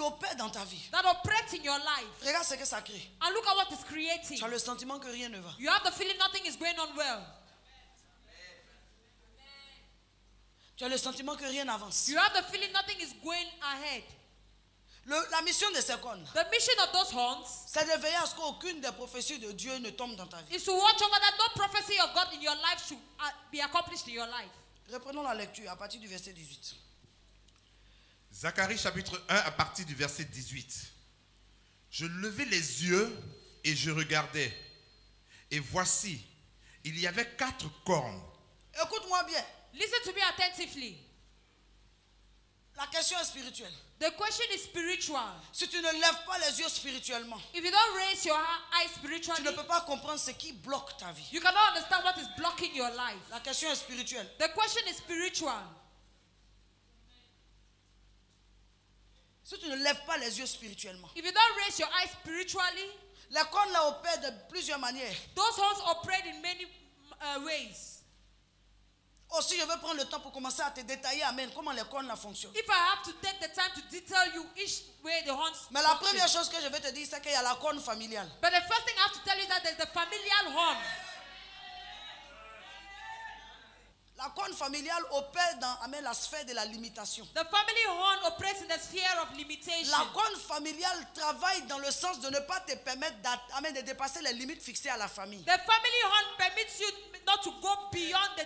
opère dans ta vie. that operates in your life. Regarde ce que ça crée. And look at what it's creating. Tu as le sentiment que rien ne va. You have the feeling nothing is going on well. Tu as le sentiment que rien n'avance. You have the feeling nothing is going ahead. La mission de ces cornes, The mission of those horns c'est de veiller à ce qu'aucune des prophéties de Dieu ne tombe dans ta vie. is to watch over that no prophecy of God in your life should be accomplished in your life. Reprenons la lecture à partir du verset 18. Zacharie chapitre 1 à partir du verset 18. Je levai les yeux et je regardais. Et voici, il y avait 4 cornes. Écoute-moi bien. Listen to me attentively. La question est spirituelle. The question is spiritual. Si tu ne lèves pas les yeux spirituellement, If you don't raise your eyes tu spiritually, ne peux pas comprendre ce qui bloque ta vie. you cannot understand what is blocking your life. La question est spirituelle. The question is spiritual. Si tu ne lèves pas les yeux spirituellement, If you don't raise your eyes spiritually, les cornes là opèrent de plusieurs manières. those horns operate in many ways. Aussi, je vais prendre le temps pour commencer à te détailler, amen, comment les cornes là fonctionnent. If I have to take the time to detail you each way the horns Mais la function. première chose que je vais te dire, c'est qu'il y a la corne familiale. But the first thing I have to tell you is that there's the familial horn. La corne familiale opère dans, amen, la sphère de la limitation. The family horn operates in the sphere of limitation. La corne familiale travaille dans le sens de ne pas te permettre de dépasser les limites fixées à la famille. The family horn permits you not to go beyond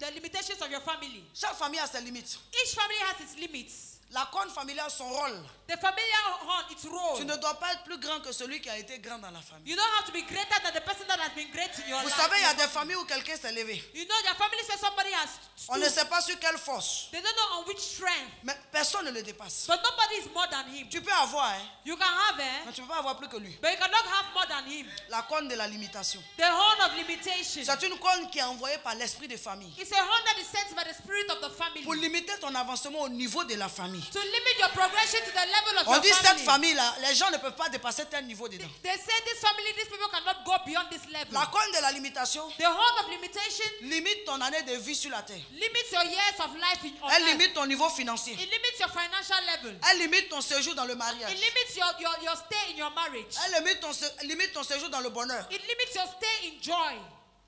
the limitations of your family. Chaque famille a ses limites. Each family has its limits. La corne familiale, son rôle. The familial horn, its role. Tu ne dois pas être plus grand que celui qui a été grand dans la famille. You don't have to be greater than the person that has been great in your Vous life. savez, il y a des familles où quelqu'un s'est levé. You know, your family says somebody has On stood. ne sait pas sur quelle force. They don't know on which strength. Mais personne ne le dépasse. But nobody is more than him. Tu peux avoir, hein, You can have it, mais tu ne peux pas avoir plus que lui. but you cannot have more than him. La corne de la limitation. The horn of limitation. C'est une corne qui est envoyée par l'esprit de famille. It's a horn that is sent by the spirit of the family. Pour limiter ton avancement au niveau de la famille. To limit your progression to the level of On your dit cette family. famille-là, les gens ne peuvent pas dépasser tel niveau dedans. They say this family, these people cannot go beyond this level. La corne de la limitation The horn of limitation limite ton année de vie sur la terre. limits your years of life on Elle earth. limite ton niveau financier. It limits your financial level. Elle limite ton séjour dans le mariage. It limits your stay in your marriage. Elle limite ton séjour dans le bonheur. It limits your stay in joy.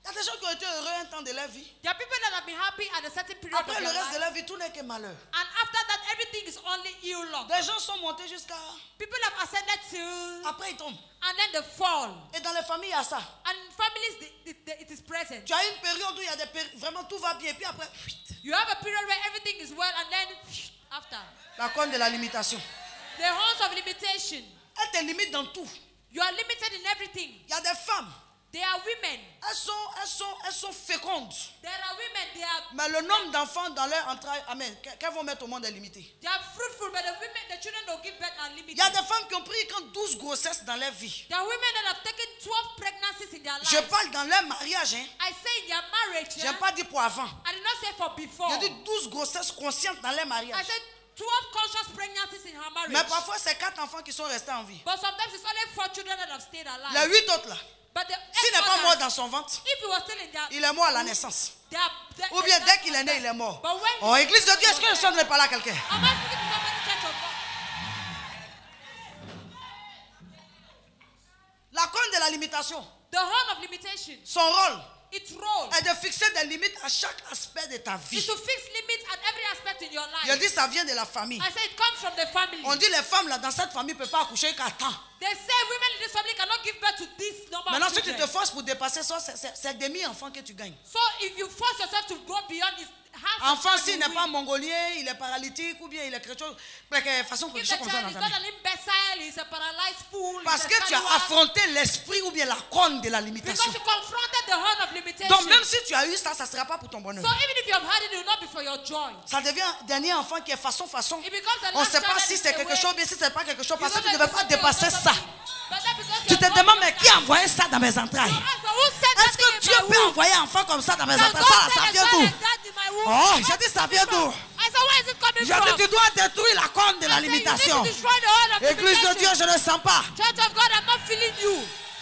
Il y a des gens qui ont été heureux un temps de leur vie. There are people that have been happy at a certain period Après of le their reste de life. leur vie, tout n'est que malheur. And after that, everything is only ill luck. Des gens sont montés jusqu'à... People have ascended to, Après ils tombent. and then they fall. Et dans les familles, il y a ça. And in families, it is present. Tu as une période où il y a vraiment tout va bien. Et puis après, You have a period where everything is well, and then after. la corne de la limitation. The horns of limitation. Elle te limite dans tout. You are limited in everything. Il y a des femmes. They are women. Elles sont fécondes. There are women, they are, Mais le nombre d'enfants dans leur entraille, amen, qu'elles vont mettre au monde est limité. they are fruitful, but the children don't give birth are Il limited. y a des femmes qui ont pris quand 12 grossesses dans leur vie. There are women that have taken 12 pregnancies in their lives. Je parle dans leur mariage. Hein. I say in their marriage. Je n'ai pas dit pour avant. I did not say for before. Je dis 12 grossesses conscientes dans leur I mariage. said 12 conscious pregnancies in her marriage. Mais parfois, c'est 4 enfants qui sont restés en vie. But sometimes it's only 4 children that have stayed alive. Les 8 autres là, But the s'il n'est 8 pas mort others, dans son ventre, if he was still in their, il est mort à la naissance. Ou bien dès qu'il est né, il est mort. But when Oh, Église de Dieu, est-ce que je sonne pas là quelqu'un? am I speaking to somebody, church of God? La corne de la limitation, The horn of limitation, son rôle its role est de fixer des limites à chaque aspect de ta is vie. to fix limits at every aspect in your Je life. dis ça vient de la famille. I say it comes from the family. On dit les femmes là dans cette famille ne peuvent pas accoucher qu'à temps. They say women in this family cannot give birth to this number Maintenant, of si tu children. te forces pour dépasser ça, c'est demi-enfant que tu gagnes. So if you force yourself to go beyond this, half of Enfant, the s'il child n'est will pas win. mongolien, il est paralytique ou bien il est chrétien, de façon If quelque the chose comme ça child dans is ta not vie. an imbecile, he's a paralyzed fool, Parce he's a que tu as scallywag, affronté l'esprit ou bien la corne de la limitation. because you confronted the horn of limitation. Donc même si tu as eu ça, ça ne sera pas pour ton bonheur. So even if you have had it, it will not be for your joy. Ça devient un dernier enfant qui est façon. It becomes the On ne last sait pas child si that c'est is quelque away. chose ou bien si ce n'est pas quelque chose. You Parce que don't tu ne know devais pas if it's dépasser something or ça. something. But that because Tu you te have demandes, not mais qui a envoyé ça dans mes entrailles? You ask, who said Est-ce that que in Dieu my peut womb? envoyer un enfant comme ça dans mes Can entrailles? God Ça send vient a d'où? child like that in my womb? Oh, Where je is dis it ça coming vient from? d'où? I said, where is it coming Je from? dis, tu dois détruire la corne de la I said, you need limitation. to destroy the horn of Église de limitation. Dieu, je ne sens pas. Church of God, I'm not feeling you.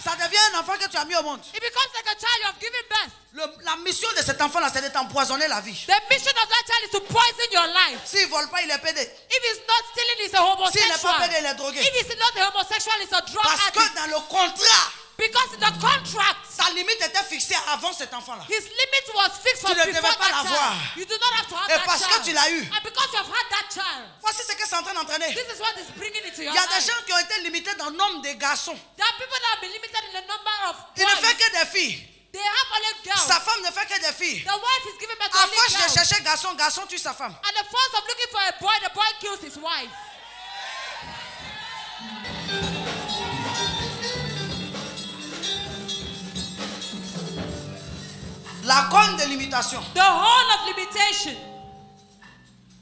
Ça devient un enfant que tu as mis au monde. It becomes like a child you have given birth. La mission de cet enfant-là, c'est de t'empoisonner la vie. The mission of that child is to poison your life. S'il ne vole pas, il est pédé. If he's not stealing, he's a S'il n'est pas homosexual. pédé, il est drogué. If he's not a homosexual, he's a drug Parce addict. que dans le contrat, Because in the contract, sa limite était fixée avant cet enfant-là. his limit was fixed Tu from ne before devais pas that l'avoir. child. You do not have to have Et that parce que child. tu l'as eu. And because you have had that child, Voici ce que c'est en train d'entraîner. this is what is bringing it to your Il y a des life. gens qui ont été limités dans le nombre de garçons. There are people that have been limited in the number of Il ne fait boys. que des filles. They have only girls. Sa femme ne fait que des filles. The wife is giving birth to À only force de girls. chercher garçon, garçon tue sa femme. And the force of looking for a boy, the boy kills his wife. La corne de limitation, The whole of limitation,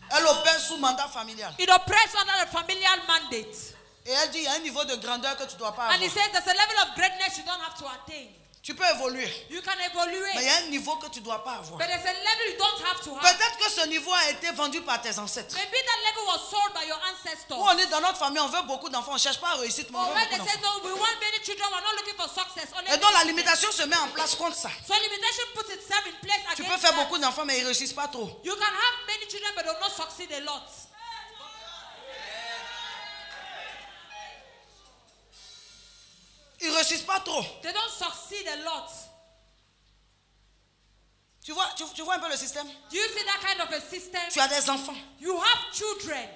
elle opère sous mandat familial. it operates under a familial mandate. Et elle dit, il y a un niveau de grandeur que tu ne dois pas And he avoir. says there's a level of greatness you don't have to attain. Tu peux évoluer, You can mais il evaluate, y a un niveau que tu ne dois pas avoir. but there's a level you don't have to have. Peut-être que ce niveau a été vendu par tes ancêtres. Maybe that level was sold by your ancestors. Où on est dans notre famille, on veut beaucoup d'enfants, on ne cherche pas à réussir, mais on Or veut when beaucoup they say d'enfants. no, we want many children, we're not looking for success. Only Et donc la many children. limitation se met en place contre ça. So limitation puts itself in place Tu peux against faire that. beaucoup d'enfants, mais ils ne réussissent pas trop. You can have many children, but will not succeed a lot. Ils ne réussissent pas trop. They don't succeed a lot. Tu vois un peu le système? Do you see that kind of a system? Tu as des enfants. You have children,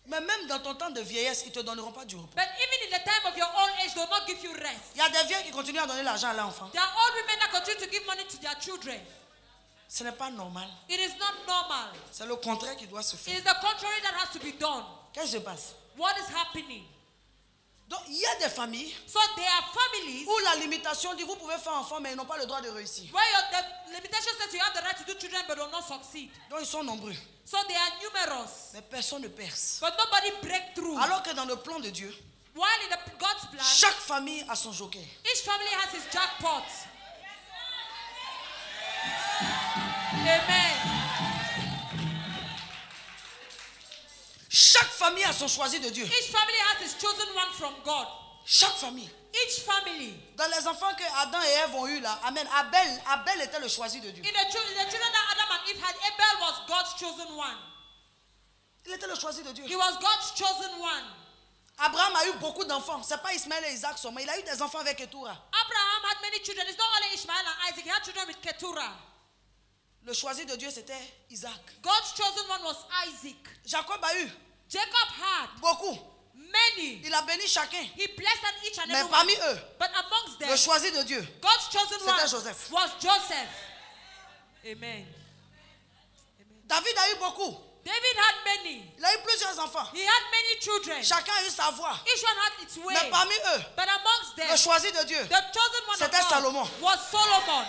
Mais même dans ton temps de vieillesse, ils ne te donneront pas du repos. but even in the time of your old age, they will not give you rest. Il y a des vieux qui continuent à donner l'argent à l'enfant. There are old women that continue to give money to their children. Ce n'est pas normal. It is not normal. C'est le contraire qui doit se It faire. is the contrary that has to be done. Qu'est-ce qui se passe? What is happening? Donc, il y a des familles So there are families où la limitation dit vous pouvez faire enfant, mais ils n'ont pas le droit de réussir. where the limitation says you have the right to do children but will not succeed. Donc, ils sont nombreux. So they are numerous, Mais personne ne perce. but nobody break through. Alors que dans le plan de Dieu, While in God's plan, chaque famille a son joker. each family has its jackpot. Amen. Chaque famille a son choisi de Dieu. Each family has its chosen one from God. Chaque famille. Each family. Dans les enfants que Adam et Ève ont eu là, Amen. Abel était le choisi de Dieu. In the children that Adam and Eve had, Abel was God's chosen one. Il était le choisi de Dieu. He was God's chosen one. Abraham a eu beaucoup d'enfants. C'est pas Ismaël et Isaac seulement. Il a eu des enfants avec Ketura. Abraham had many children. It's not only Ishmael and Isaac. He had children with Keturah. Le choisi de Dieu, c'était Isaac. God's chosen one was Isaac. Jacob a eu Jacob had beaucoup. many. Il a béni chacun. He blessed them each and Mais every parmi one. eux, But amongst them, le choisi de Dieu, God's chosen c'était one Joseph. was Joseph. Amen. David a eu beaucoup. David had many. Il a eu plusieurs enfants. He had many children. Chacun a eu sa voix. Each one had its way. Mais parmi eux, But amongst them, le choisi de Dieu, the chosen one of c'était God Salomon. was Solomon.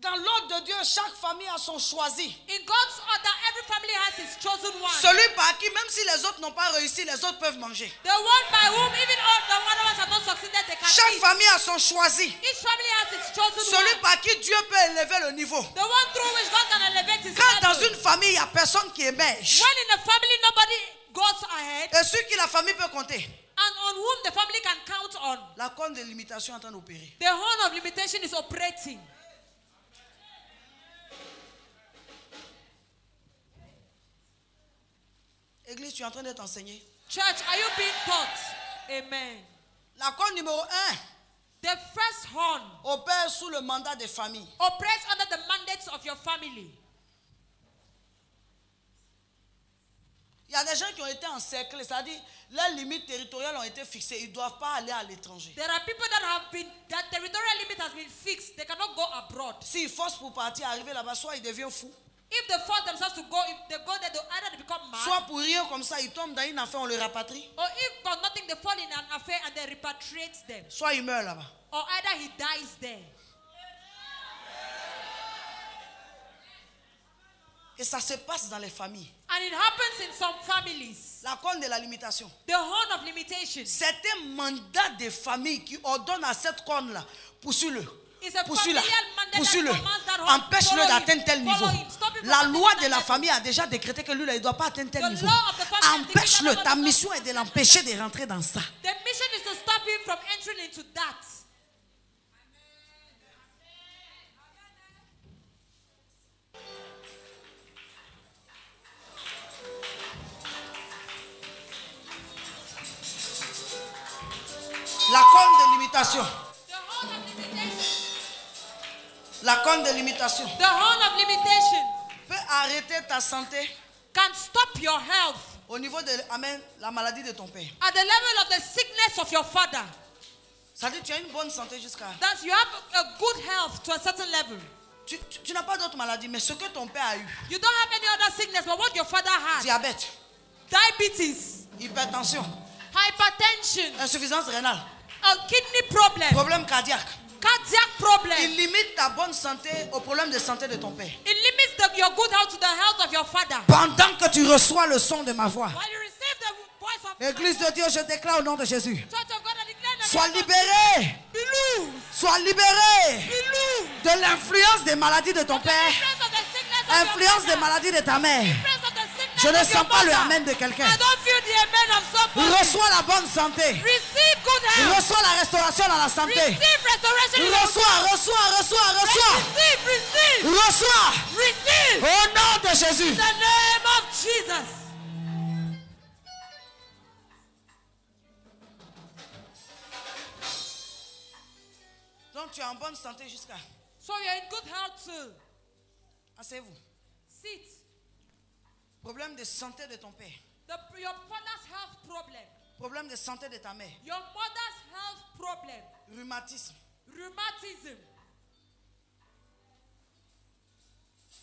Dans l'ordre de Dieu, chaque famille a son choisi. In God's order, every family has its chosen one. Celui par qui, même si les autres n'ont pas réussi, les autres peuvent manger. The one by whom even all the others have not succeeded, they can Chaque eat. famille a son choisi. Each family has its chosen Celui one. par qui Dieu peut élever le niveau. The one through which God can elevate his Quand dans level. une famille, il n'y a personne qui émerge. When in a family nobody goes ahead, Et sur qui la famille peut compter, and on whom the family can count on, la corne de limitation est en train d'opérer. the horn of limitation is operating. Église, tu es en train d'être enseigné. Church, are you being taught? Amen. La corne numéro 1 The first horn opère sous le mandat des familles. operates under the mandates of your family. Il y a des gens qui ont été encerclés, c'est-à-dire leurs limites territoriales ont été fixées. Ils ne doivent pas aller à l'étranger. There are people that territorial limit has been fixed. They cannot go abroad. S'ils forcent pour partir, arriver là-bas, soit ils deviennent fous, If they force themselves to go, if they go there, either they become mad, soit pour rien comme ça, ils tombent dans une affaire, on les rapatrie, or if for nothing they fall in an affair and they repatriate them, soit ils meurent là-bas. or either he dies there. Et ça se passe dans les familles. And it happens in some families. La corne de la limitation. The horn of limitation. C'est un mandat des familles qui ordonne à cette corne-là, poursuis-le. It's a Poursuis-la. familial mandate Poursuis-le. that commands that horn. Empêche-le Follow d'atteindre him. tel niveau. Follow him. Stop you La from loi attaining de la that famille a déjà décrété que lui, là, il ne doit pas atteindre tel The niveau. law of the family Empêche-le. has Ta decreed mission est de l'empêcher de rentrer dans ça. The mission is to stop him from entering into that. La corne de limitation. The horn of limitation. La corne de limitation The horn of limitation peut arrêter ta santé can stop your health au niveau de amen, la maladie de ton père. at the level of the sickness of your father. Ça dit tu as une bonne santé jusqu'à... That you have a good health to a certain level. Tu n'as pas d'autres maladies, mais ce que ton père a eu, You don't have any other sickness, but what your father had, diabète, diabetes, hypertension, hypertension, insuffisance rénale, a kidney problem, problème cardiaque. cardiac problem. Il limite ta bonne santé au problème de santé de ton père. It limits your good health to the health of your father. Pendant que tu reçois le son de ma voix, While you receive the voice of Église de Dieu, je déclare au nom de Jésus. Church of God, I declare in the Sois name of libéré, be loose, sois libéré be loose. de l'influence des maladies de ton père, Influence of the sickness of influence your des father. maladies de ta mère. Influence of the sickness Je ne of your sens pas le mother. amen de quelqu'un. I don't feel the amen of somebody. Reçois la bonne santé. Receive good health. Reçois la restauration dans la santé. Receive restoration in your Reçois. Receive. Reçois. Receive. Au nom de Jésus. In the name of Jesus. Donc tu es en bonne santé jusqu'à... So you're in good health too. Asseyez-vous. Sit. Problème de santé de ton père. Your father's health problem. Problème de santé de ta mère. Your mother's health problem. Rhumatisme. Rheumatism.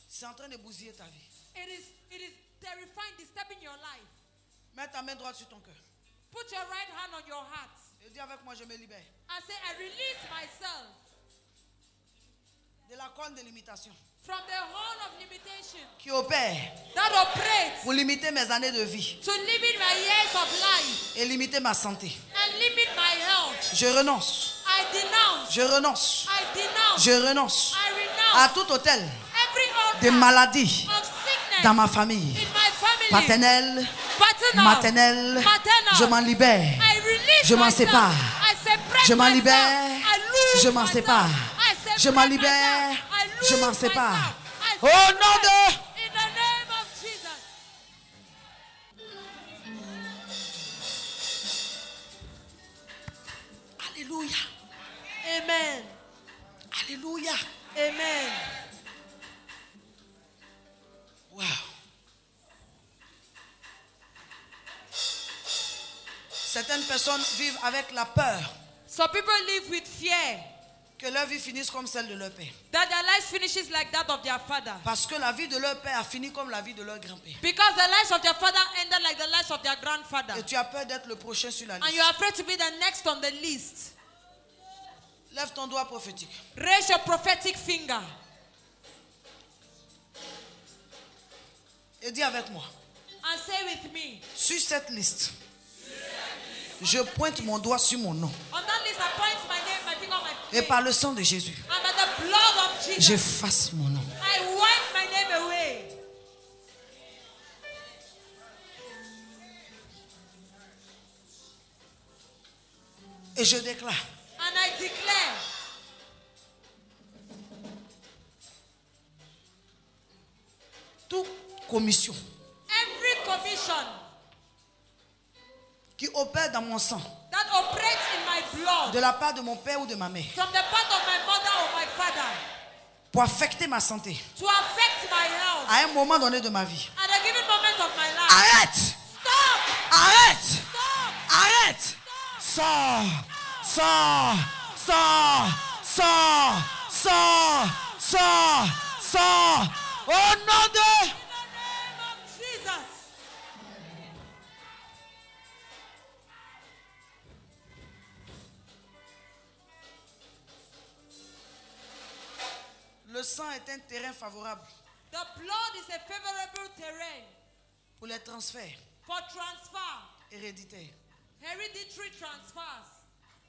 C'est en train de bousiller ta vie. It is terrifying, disturbing your life. Mets ta main droite sur ton cœur. Put your right hand on your heart Et dis avec moi, je me libère. and say, I release myself De la corne de limitation from the horn of limitation qui opère that operates pour limiter mes années de vie to limit my years of life et limiter ma santé. and limit my health. Je renonce. I denounce. Je renonce. I denounce. Je renonce I à renounce tout hôtel every de altar maladie of sickness dans ma famille. in my family. Paternelle, Paternal. maternelle. Maternal. Je m'en libère. I release Je m'en myself. sépare. I separate Je m'en myself. libère. I lose Je m'en myself. sépare. I separate Je m'en libère. myself. I lose Je m'en sépare. myself. I Au nom de... in the name of Jesus. Alléluia. Amen. Alléluia. Amen. Wow. Certaines personnes vivent avec la peur Some people live with fear que leur vie finisse comme celle de leur père. that their life finishes like that of their father. Parce que la vie de leur père a fini comme la vie de leur grand-père. Because the lives of their father ended like the lives of their grandfather. Et tu as peur d'être le prochain sur la And liste. you are afraid to be the next on the list. Lève ton doigt prophétique. Raise your prophetic finger Et dis avec moi. and say with me, Sur cette liste, je pointe mon doigt sur mon nom. on that list I point my name, my finger on my Et face. par le sang de Jésus, And by the blood of Jesus, j'efface mon nom. I wipe my name away. Et je déclare And I declare toute commission every commission qui opère dans mon sang, that operates in my blood de la part de mon père ou de ma mère, from the part of my mother or my father pour affecter ma santé, to affect my health à un moment donné de ma vie. at a given moment of my life. Arrête! Stop! Arrête! Stop! Arrête! Sors! Sors! Sors! Sors! Sors! Sors! Sors! Au nom de... In the name of Jesus. Le sang est un terrain favorable The blood is a favorable terrain pour les transferts for transfer, héréditaires. hereditary transfers.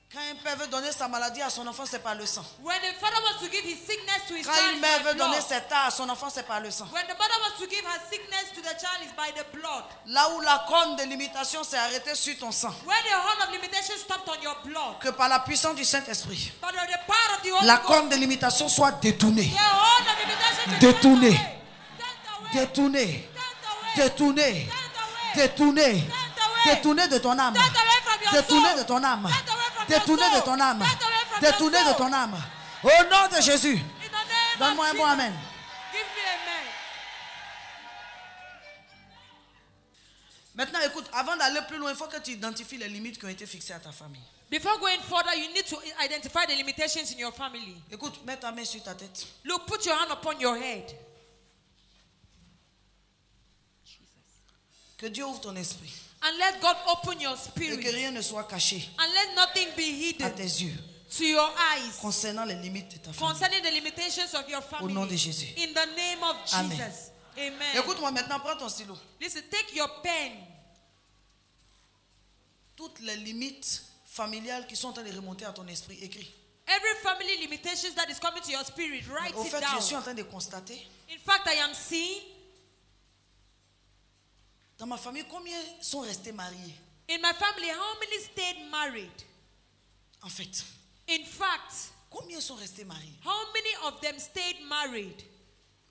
Quand un père veut donner sa maladie à son enfant, c'est par le sang. When the father wants to give his sickness to his Quand child, une it's mère by veut donner blood. cet art à son enfant, c'est par le sang. When the mother wants to give her sickness to the child, it's by the blood. Là où la corne de limitation s'est arrêtée sur ton sang, When the horn of limitation stopped on your blood, que par la puissance du Saint-Esprit, but the power of the Holy la Ghost, corne de limitation soit détournée. the horn of limitation be Détourné. turned away. Détournée. Turned away. Détournée. Turned away. Détournée. Turned away. Détournée de ton âme. Turned away from your Détournée soul. de ton âme. Turned away from your Détournée de soul. ton âme. Turned away from Détournée your de soul. ton âme. Au nom de Jésus. In the name Donne-moi of un bon Jesus. amen. Give me amen. Maintenant, écoute, avant d'aller plus loin, il faut que tu identifies les limites qui ont été fixées à ta famille. Before going further, you need to identify the limitations in your family. Écoute, mets ta main sur ta tête. Look, put your hand upon your head. Que Dieu ouvre ton esprit. And let God open your Et que spirit. rien ne soit caché And let nothing be à hidden tes yeux to your eyes concernant les limites de ta famille. concerning the limitations of your family. nom de Jésus. In the name of Amen. Jesus. Amen. Écoute-moi maintenant, prends ton stylo. Listen, take your pen. Toutes les limites familiales qui sont en train de remonter à ton esprit, écris. Every family limitations that is coming to your spirit, write Au it fait, down. je suis en train de constater, In fact, I am seeing dans ma famille, combien sont restés mariés? in my family how many stayed married. En fait, In fact, combien sont restés mariés? how many of them stayed married?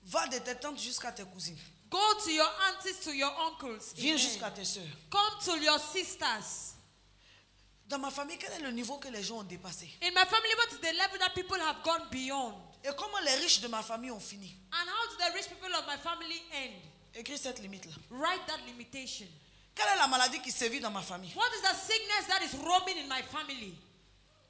Va de tes tantes jusqu'à tes cousines. Go to your aunties, to your uncles. Viens Amen. jusqu'à tes soeurs. Come to your sisters. Dans ma famille, quel est le niveau que les gens ont dépassé? In my family, what is the level that people have gone beyond? Et comment les riches de ma famille ont fini? And how do the rich people of my family end? Écris cette limite-là. Write that limitation. Quelle est la maladie qui sévit dans ma famille? What is the sickness that is roaming in my family?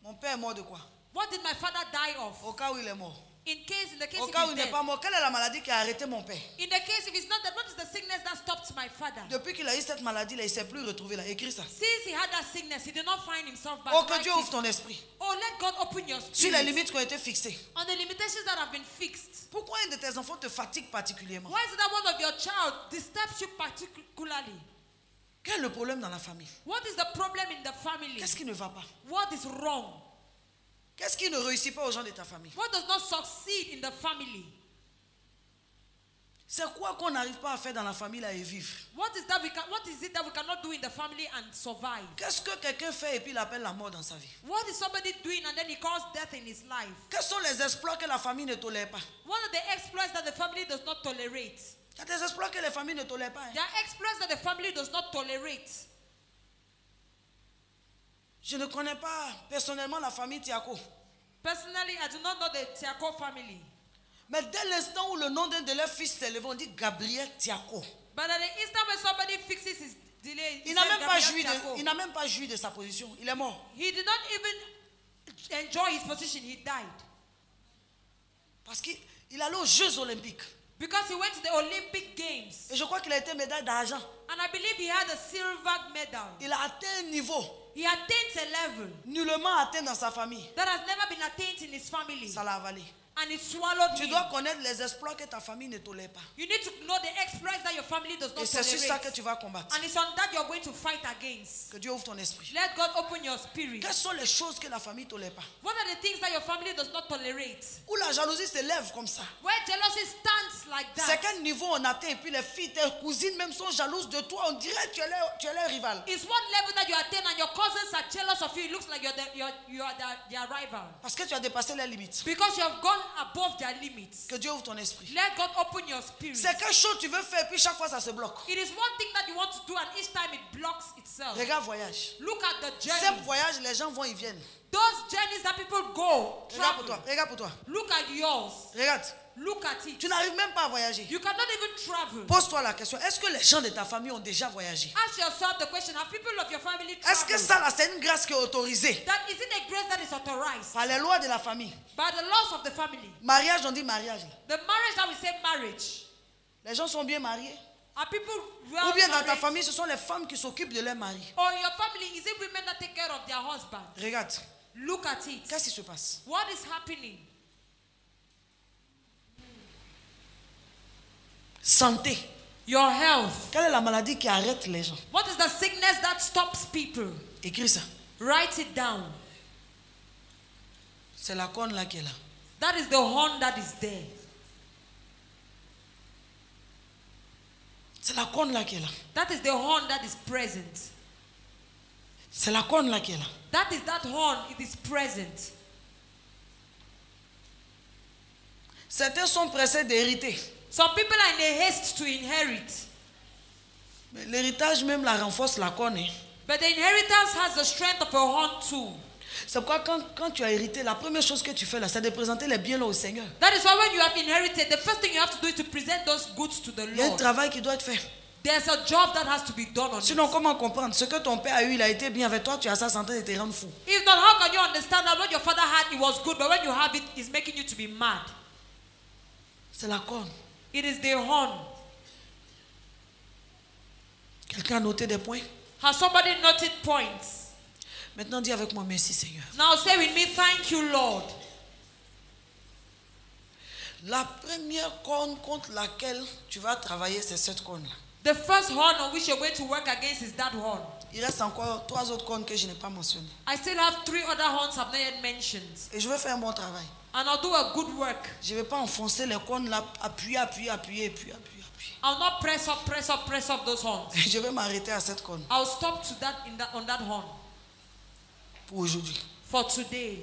Mon père est mort de quoi? What did my father die of? Au cas où il est mort. In the case Au if cas où he's il n'est dead. pas mort, quelle est la maladie qui a arrêté mon père? In the case if it's not that, what is the sickness that stopped my father? Depuis qu'il a eu cette maladie, là, il ne s'est plus retrouvé là. Écris ça. Since he had that sickness, he did not find himself back. Oh, que Write Dieu it. ouvre ton esprit. Oh, let God open your Sur les spirit. limites qui ont été fixées. On the limitations that have been fixed. Pourquoi un de tes enfants te fatigue particulièrement? Why is it that one of your child disturbs you particularly? Quel est le problème dans la famille? What is the problem in the family? Qu'est-ce qui ne va pas? What is wrong? Qu'est-ce qui ne réussit pas aux gens de ta famille? What does not succeed in the family? C'est quoi qu'on n'arrive pas à faire dans la famille là et vivre? What is it that we cannot do in the family and survive? Qu'est-ce que quelqu'un fait et puis il appelle la mort dans sa vie? What is somebody doing and then he calls death in his life? Quels sont les exploits que la famille ne tolère pas? What are the exploits that the family does not tolerate? Il y a des exploits que les familles ne tolèrent pas. Hein. There are exploits that the family does not tolerate. Je ne connais pas personnellement la famille Tiako. Personally, I do not know the Tiako family. Mais dès l'instant où le nom d'un de leurs fils s'est levé, on dit Gabriel Tiako. But at the instant when somebody fixes his delay, he Il n'a says même pas Gabriel joui Tiako. il n'a même pas joui de sa position. Il est mort. He did not even enjoy his position. He died. Parce qu'il allait aux Jeux Olympiques. Because he went to the Olympic Games. Et je crois qu'il a été médaille d'argent. And I believe he had a silver medal. Il a atteint un niveau He attained a level nullement atteint dans sa famille. that has never been attained in his family. Ça l'a avalé. And it swallowed Tu him. dois connaître les exploits que ta famille ne tolère pas. You need to know the exploits that your family does not Et c'est sur ça que tolerate. tu vas combattre. And it's on that you're going to fight against. Que Dieu ouvre ton esprit. Let God open your spirit. Quelles sont les choses que la famille ne tolère pas? What are the things that your family does not tolerate? Où la jalousie s'élève comme ça. Where jealousy stands like C'est that. quel niveau on atteint et puis les filles, tes cousines même sont jalouses de toi. On dirait que tu es leur rival. It's one level that you attain and your cousins are jealous of you. It looks like you are their rival. Parce que tu as dépassé les limites. Because you have gone above their limits. Que Dieu ouvre ton esprit. Let God open your spirit. C'est quelque chose que tu veux faire et puis chaque fois ça se bloque. It is one thing that you want to do and each time it blocks itself. Regarde voyage. Look at the Simple journey. voyage, les gens vont, ils viennent. Those journeys that people go, Regarde pour travel. toi. Regarde pour toi. Look at yours. Regarde. Look at it. Tu n'arrives même pas à voyager. You cannot even travel. Pose-toi la question. Est-ce que les gens de ta famille ont déjà voyagé? Ask yourself the question, have people of your family Est-ce que traveled? ça là, c'est une grâce qui est autorisée That is it a grace that is authorized par les lois de la famille? by the laws of the family? Mariage, on dit mariage. The marriage that we say marriage. Les gens sont bien mariés. Are people Ou well bien dans ta married? famille, ce sont les femmes qui s'occupent de leur mari. Or in your family, is it women that take care of their husband? Regarde. Look at it. Qu'est-ce qui se passe? What is happening? Santé. Your health. Quelle est la maladie qui arrête les gens? What is the sickness that stops people? Écris ça. Write it down. C'est la corne là qui est là. That is the horn that is there. C'est la corne là qui est là. That is the horn that is present. C'est la corne là qui est là. That is that horn, it is present. Certains sont pressés d'hériter. Some people are in a haste to inherit. Mais l'héritage même la renforce la corne. Hein. But the inheritance has the strength of a horn too. C'est pourquoi quand tu as hérité, la première chose que tu fais là, c'est de présenter les biens là au Seigneur. That is why when you have inherited, the first thing you have to do is to present those goods to the Il y a un Lord. travail qui doit être fait. There's a job that has to be done on Sinon, it. comment comprendre? Ce que ton père a eu, il a été bien avec toi, tu as ça, c'est en train de te rendre fou. If not, how can you understand that what your father had, it was good, but when you have it, it's making you to be mad? C'est la corne. It is the horn. Quelqu'un a noté des points? Has somebody noted points? Maintenant, dis avec moi, merci Seigneur. Now say with me, thank you, Lord. La première corne contre laquelle tu vas travailler, c'est cette corne-là. The first horn on which you're going to work against is that horn. Il reste encore 3 autres cornes que je n'ai pas mentionnées. I still have 3 other horns I've not yet mentioned. Et je vais faire un bon travail. And I'll do a good work. Je ne vais pas enfoncer les cornes là, appuyer. I'll not press up those horns. Je vais m'arrêter à cette corne I'll stop to that, on that horn pour aujourd'hui. for today.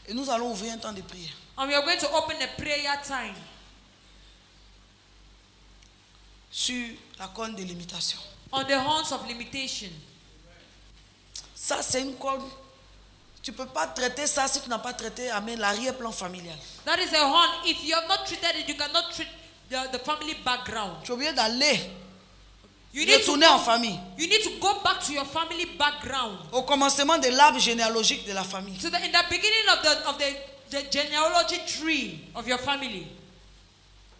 Et nous allons ouvrir un temps de prière. And we are going to open a prayer time Sur la corne de l'imitation. on the horns of limitation. Ça, c'est une corne. Tu ne peux pas traiter ça si tu n'as pas traité l'arrière-plan familial. That is a horn. If you have not treated it, you cannot treat the family background. Tu es obligé d'aller You need, to retourner en go, famille. you need to go back to your family background. Au commencement de l'arbre généalogique de la famille. In the beginning of the genealogy tree of your family.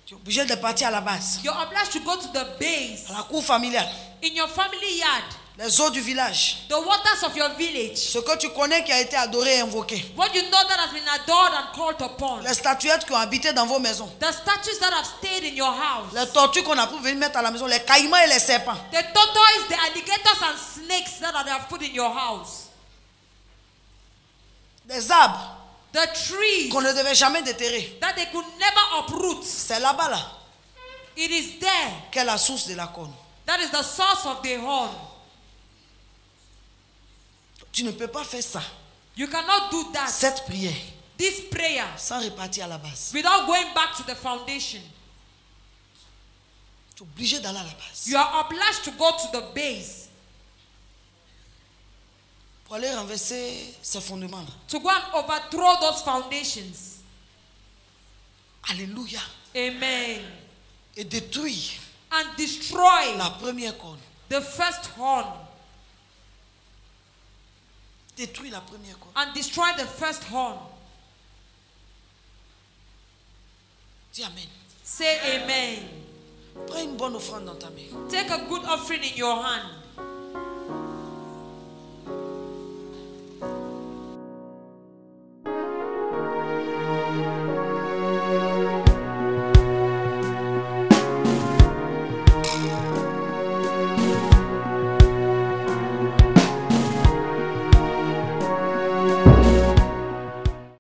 Tu es obligé de partir à la base. You're obliged to go to the base. À la cour familiale. In your family yard. Les eaux du village. The waters of your village. Ce que tu connais qui a été adoré et invoqué. What you know that has been adored and called upon. Les statuettes qui ont habité dans vos maisons. The statues that have stayed in your house. Les tortues qu'on a pu venir mettre à la maison. Les caïmans et les serpents. The tortoise, the alligators and snakes that they have put in your house. Des arbres The trees qu'on ne devait jamais déterrer. that they could never uproot. C'est là-bas là It is there. qu'est la source de la corne. That is the source of the horn. Tu ne peux pas faire ça. You cannot do that. Cette prière This prayer sans repartir à la base. without going back to the foundation. Tu es obligé d'aller à la base. You are obliged to go to the base Pour aller renverser ces fondements là. to go and overthrow those foundations. Alléluia. Amen. Et détruire And destroy la première corne. the first horn. Détruire la première corne. And destroy the first horn. Dis amen. Say amen. Prends une bonne offrande dans ta main. Take a good offering in your hand.